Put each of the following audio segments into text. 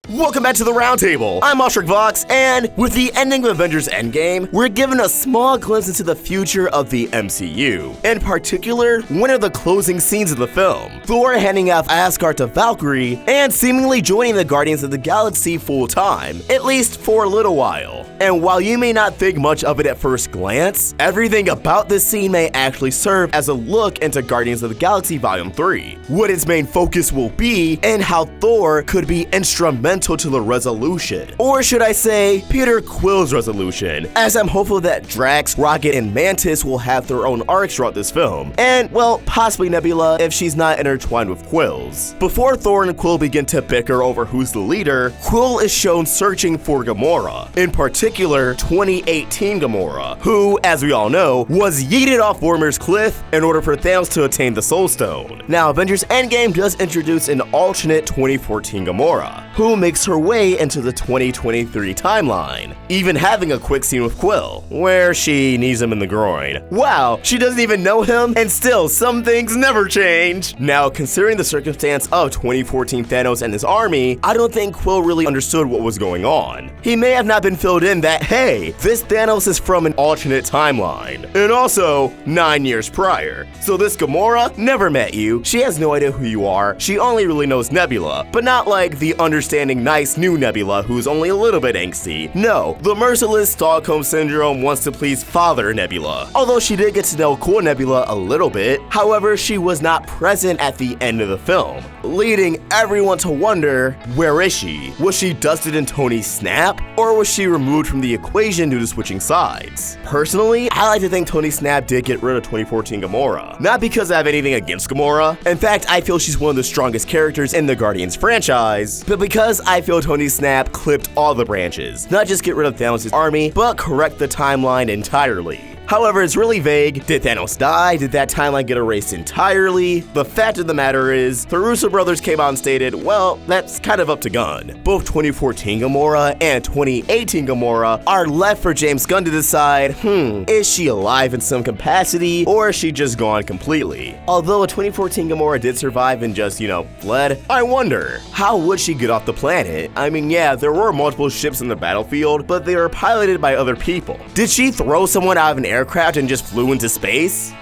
Welcome back to the Roundtable. I'm Vox, and with the ending of Avengers Endgame, we're given a small glimpse into the future of the MCU. In particular, one of the closing scenes of the film, Thor handing off Asgard to Valkyrie and seemingly joining the Guardians of the Galaxy full-time, at least for a little while. And while you may not think much of it at first glance, everything about this scene may actually serve as a look into Guardians of the Galaxy Volume 3, what its main focus will be, and how Thor could be instrumental to the resolution. Or should I say, Peter Quill's resolution, as I'm hopeful that Drax, Rocket, and Mantis will have their own arcs throughout this film, and, well, possibly Nebula if she's not intertwined with Quill's. Before Thor and Quill begin to bicker over who's the leader, Quill is shown searching for Gamora, in particular 2018 Gamora, who, as we all know, was yeeted off Vormir's cliff in order for Thanos to attain the Soul Stone. Now, Avengers Endgame does introduce an alternate 2014 Gamora, who makes her way into the 2023 timeline, even having a quick scene with Quill, where she knees him in the groin. Wow, she doesn't even know him, and still, some things never change. Now, considering the circumstance of 2014 Thanos and his army, I don't think Quill really understood what was going on. He may have not been filled in that, hey, this Thanos is from an alternate timeline, and also 9 years prior. So this Gamora never met you, she has no idea who you are, she only really knows Nebula, but not like the understanding nice new Nebula who's only a little bit angsty. No, the merciless Stockholm Syndrome wants to please Father Nebula. Although she did get to know cool Nebula a little bit, however, she was not present at the end of the film, leading everyone to wonder, where is she? Was she dusted in Tony's snap? Or was she removed from the equation due to switching sides? Personally, I like to think Tony Snap did get rid of 2014 Gamora. Not because I have anything against Gamora, in fact, I feel she's one of the strongest characters in the Guardians franchise, but because I feel Tony Snap clipped all the branches, not just get rid of Thanos' army, but correct the timeline entirely. However, it's really vague. Did Thanos die? Did that timeline get erased entirely? The fact of the matter is, the Russo brothers came out and stated, well, that's kind of up to Gunn. Both 2014 Gamora and 2018 Gamora are left for James Gunn to decide, is she alive in some capacity, or is she just gone completely? Although a 2014 Gamora did survive and just, fled, I wonder, how would she get off the planet? I mean, yeah, there were multiple ships in the battlefield, but they were piloted by other people. Did she throw someone out of an aircraft and just flew into space?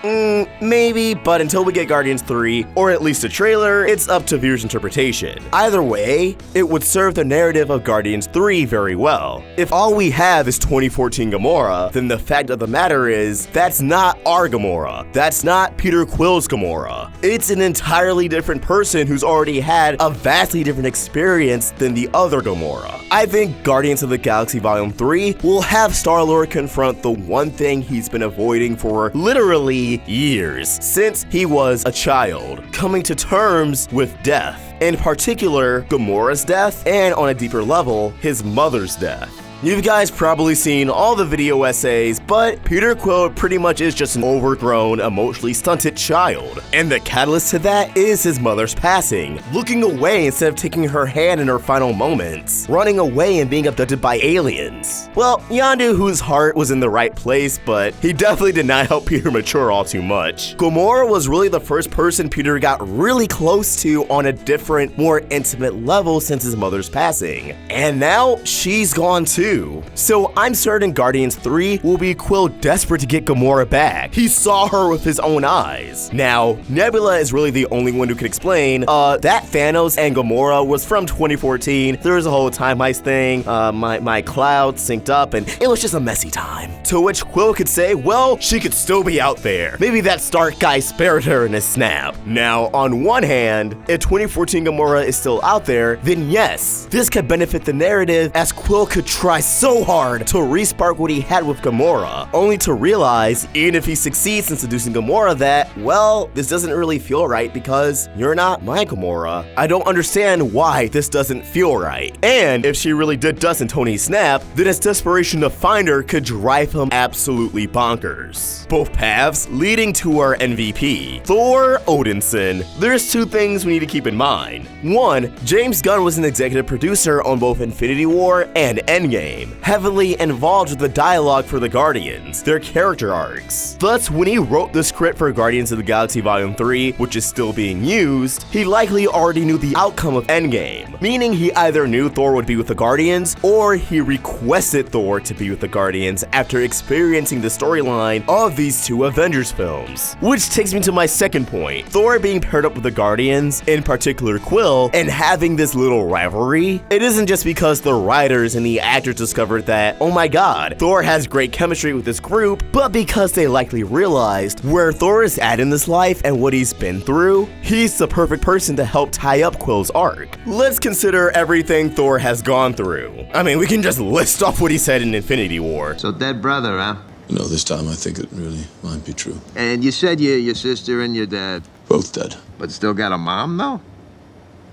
Maybe, but until we get Guardians 3, or at least a trailer, it's up to viewers' interpretation. Either way, it would serve the narrative of Guardians 3 very well. If all we have is 2014 Gamora, then the fact of the matter is, that's not our Gamora. That's not Peter Quill's Gamora. It's an entirely different person who's already had a vastly different experience than the other Gamora. I think Guardians of the Galaxy Volume 3 will have Star-Lord confront the one thing he's been avoiding for literally years, since he was a child, coming to terms with death. In particular, Gamora's death, and on a deeper level, his mother's death. You guys probably seen all the video essays, but Peter Quill pretty much is just an overgrown, emotionally stunted child. And the catalyst to that is his mother's passing, looking away instead of taking her hand in her final moments, running away and being abducted by aliens. Well, Yondu, whose heart was in the right place, but he definitely did not help Peter mature all too much. Gamora was really the first person Peter got really close to on a different, more intimate level since his mother's passing. And now, she's gone too. So I'm certain Guardians 3 will be Quill desperate to get Gamora back. He saw her with his own eyes. Now, Nebula is really the only one who can explain, that Thanos and Gamora was from 2014. There was a whole time heist thing, my cloud synced up, and it was just a messy time. To which Quill could say, well, she could still be out there. Maybe that Stark guy spared her in his snap. Now, on one hand, if 2014 Gamora is still out there, then yes, this could benefit the narrative as Quill could try so hard to respark what he had with Gamora, only to realize, even if he succeeds in seducing Gamora, that, well, this doesn't really feel right because you're not my Gamora. I don't understand why this doesn't feel right. And if she really did dust in Tony's snap, then his desperation to find her could drive him absolutely bonkers. Both paths leading to our MVP, Thor Odinson. There's two things we need to keep in mind. One, James Gunn was an executive producer on both Infinity War and Endgame, heavily involved with the dialogue for the Guardians, their character arcs. Thus, when he wrote the script for Guardians of the Galaxy Volume 3, which is still being used, he likely already knew the outcome of Endgame, meaning he either knew Thor would be with the Guardians, or he requested Thor to be with the Guardians after experiencing the storyline of these two Avengers films. Which takes me to my second point. Thor being paired up with the Guardians, in particular Quill, and having this little rivalry, it isn't just because the writers and the actors discovered that, oh my god, Thor has great chemistry with this group, but because they likely realized where Thor is at in this life and what he's been through, he's the perfect person to help tie up Quill's arc. Let's consider everything Thor has gone through. I mean, we can just list off what he said in Infinity War. So dead brother, huh? You know, this time I think it really might be true. And you said your sister and your dad. Both dead. But still got a mom, though?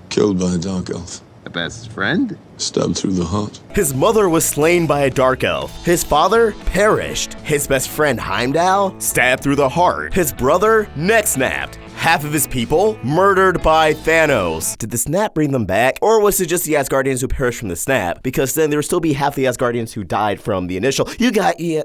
Killed by a dark elf. A best friend? Stabbed through the heart. His mother was slain by a dark elf. His father perished. His best friend Heimdall stabbed through the heart. His brother neck snapped. Half of his people murdered by Thanos. Did the snap bring them back? Or was it just the Asgardians who perished from the snap? Because then there would still be half the Asgardians who died from the initial.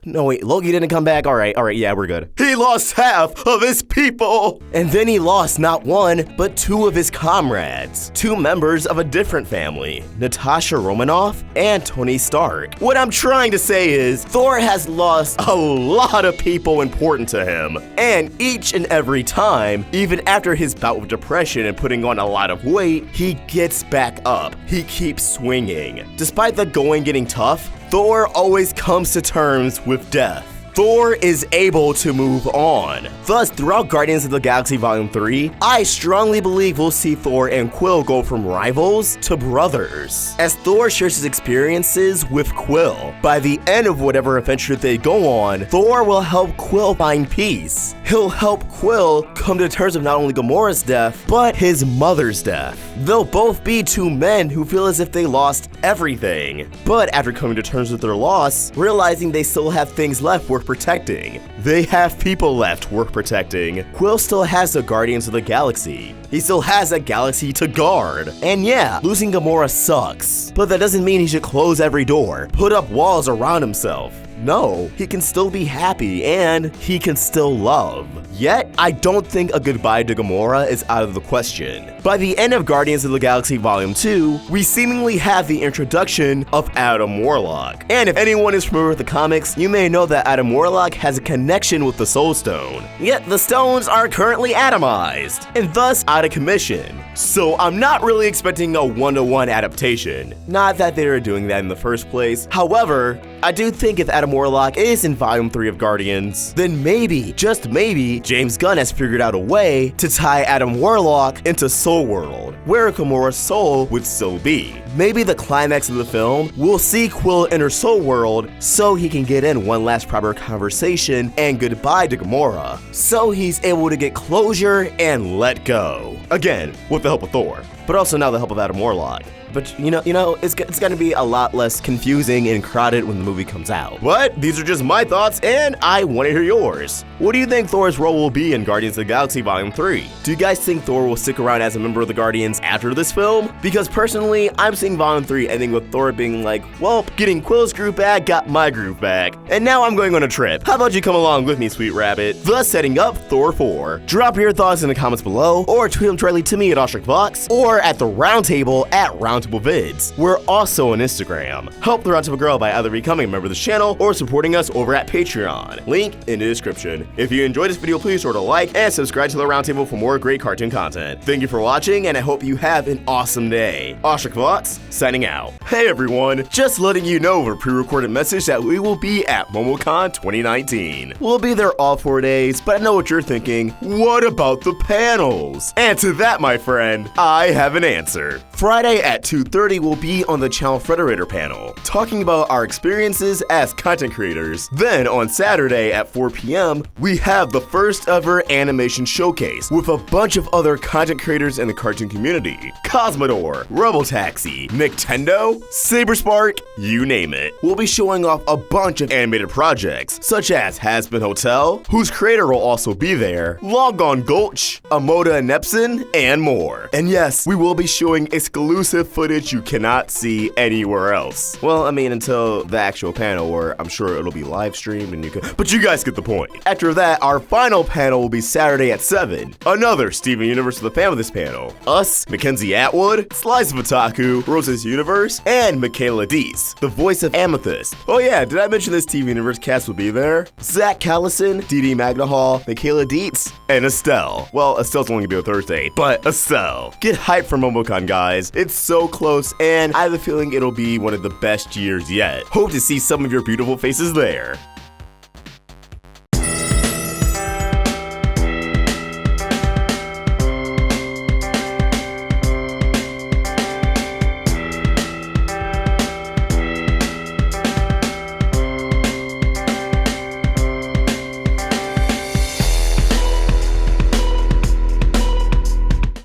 No wait, Loki didn't come back? Alright, yeah, we're good. He lost half of his people! And then he lost not one, but two of his comrades. Two members of a different family. Natasha Romanoff and Tony Stark. What I'm trying to say is, Thor has lost a lot of people important to him. And each and every time, even after his bout with depression and putting on a lot of weight, he gets back up. He keeps swinging. Despite the going getting tough, Thor always comes to terms with death. Thor is able to move on. Thus, throughout Guardians of the Galaxy Volume 3, I strongly believe we'll see Thor and Quill go from rivals to brothers, as Thor shares his experiences with Quill. By the end of whatever adventure they go on, Thor will help Quill find peace. He'll help Quill come to terms with not only Gamora's death, but his mother's death. They'll both be two men who feel as if they lost everything, but after coming to terms with their loss, realizing they still have things left worth protecting. They have people left worth protecting. Quill still has the Guardians of the Galaxy. He still has a galaxy to guard. And yeah, losing Gamora sucks, but that doesn't mean he should close every door, put up walls around himself. No, he can still be happy and he can still love. Yet, I don't think a goodbye to Gamora is out of the question. By the end of Guardians of the Galaxy Volume 2, we seemingly have the introduction of Adam Warlock. And if anyone is familiar with the comics, you may know that Adam Warlock has a connection with the Soul Stone. Yet, the stones are currently atomized, and thus out of commission. So I'm not really expecting a one-to-one adaptation. Not that they were doing that in the first place. However, I do think if Adam Warlock is in Volume 3 of Guardians, then maybe, just maybe, James Gunn has figured out a way to tie Adam Warlock into Soul World, where Gamora's soul would still be. Maybe the climax of the film will see Quill enter Soul World so he can get in one last proper conversation and goodbye to Gamora, so he's able to get closure and let go. Again, with the help of Thor, but also now the help of Adam Warlock. But you know, it's gonna be a lot less confusing and crowded when the movie comes out. But these are just my thoughts, and I want to hear yours. What do you think Thor's role will be in Guardians of the Galaxy Volume 3? Do you guys think Thor will stick around as a member of the Guardians after this film? Because personally, I'm seeing Volume 3 ending with Thor being like, well, getting Quill's groove back got my groove back, and now I'm going on a trip. How about you come along with me, sweet rabbit? Thus setting up Thor 4. Drop your thoughts in the comments below, or tweet them directly to me at OstricVox, or at the Roundtable at Roundtable Vids. We're also on Instagram. Help the Roundtable grow by either becoming a member of the channel or supporting us over at Patreon. Link in the description. If you enjoyed this video, please sort of like and subscribe to the Roundtable for more great cartoon content. Thank you for watching, and I hope you have an awesome day. OstricVox, signing out. Hey everyone, just letting you know over a pre-recorded message that we will be at MomoCon 2019. We'll be there all 4 days, but I know what you're thinking. What about the panels? And to that, my friend, I have have an answer. Friday at 2:30 will be on the Channel Frederator panel, talking about our experiences as content creators. Then on Saturday at 4 p.m., we have the first ever animation showcase with a bunch of other content creators in the cartoon community. Cosmodore, Robotaxi, Nintendo, Saberspark, you name it. We'll be showing off a bunch of animated projects, such as Hazbin Hotel, whose creator will also be there, Long Gone Gulch, Amoda and Nepson, and more. And yes, we will be showing exclusive footage you cannot see anywhere else. Well, I mean, until the actual panel, where I'm sure it'll be live streamed and you can, but you guys get the point. After that, our final panel will be Saturday at 7. Another Steven Universe with the fan of this panel. Us, Mackenzie Atwood, Slice of Otaku, Rose's Universe, and Michaela Deese, the voice of Amethyst. Oh yeah, did I mention this TV Universe cast will be there? Zach Callison, Dee Magnahall, Michaela Dietz, and Estelle. Well, Estelle's only gonna be on Thursday, but Estelle. Get hyped for MomoCon, guys. It's so close, and I have a feeling it'll be one of the best years yet. Hope to see some of your beautiful faces there.